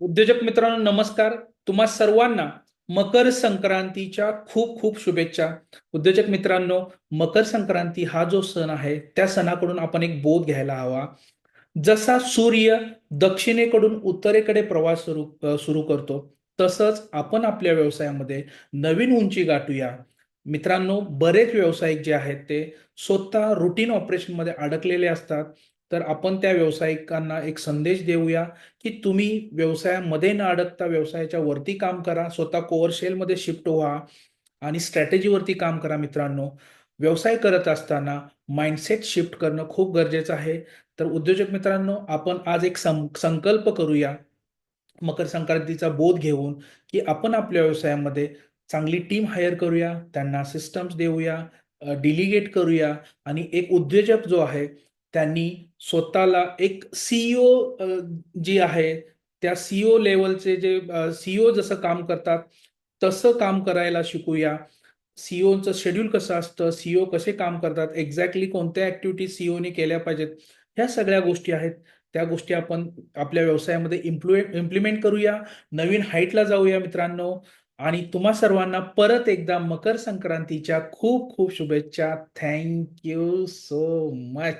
उद्योजक मित्रांनो नमस्कार. तुम्हा सर्वांना मकर संक्रांतीच्या खूप खूप शुभेच्छा. उद्योजक मित्रांनो, मकर संक्रांती हा जो सण आहे त्या सणाकडून आपण एक बोध घ्यायला हवा. जसा सूर्य दक्षिणेकडून उत्तरेकडे प्रवास सुरू करतो, तसंच आपण आपल्या व्यवसायामध्ये नवीन उंची गाठूया. मित्रांनो, बरेच व्यावसायिक जे आहेत ते स्वतः रुटीन ऑपरेशनमध्ये अडकलेले असतात. तर आपण त्या व्यावसायिकांना एक संदेश देऊया की तुम्ही व्यवसायामध्ये न अडकता व्यवसायाच्या वरती काम करा, स्वतः कोअर शेलमध्ये शिफ्ट व्हा आणि स्ट्रॅटेजीवरती काम करा. मित्रांनो, व्यवसाय करत असताना माइंडसेट शिफ्ट करणं खूप गरजेचं आहे. तर उद्योजक मित्रांनो, आपण आज एक संकल्प करूया मकर संक्रांतीचा बोध घेऊन, की आपण आपल्या व्यवसायामध्ये चांगली टीम हायर करूया, त्यांना सिस्टम्स देऊया, डिलिगेट करूया आणि एक उद्योजक जो आहे त्यांनी स्वतःला एक सीईओ जी आहे त्या सीईओ लेवलचे जे सीईओ जसं काम करतात तसं काम करायला शिकूया. सीईओचं शेड्यूल कसं असतं, सीईओ कसे काम करतात, एक्झॅक्टली कोणत्या ऍक्टिव्हिटी सीईओने केल्या पाहिजेत, ह्या सगळ्या गोष्टी आहेत. त्या गोष्टी आपण आपल्या व्यवसायामध्ये इम्प्लिमेंट करूया. नवीन हाईटला जाऊया मित्रांनो. आणि तुम्हा सर्वांना परत एकदा मकर संक्रांतीच्या खूप खूप शुभेच्छा. Thank you so much.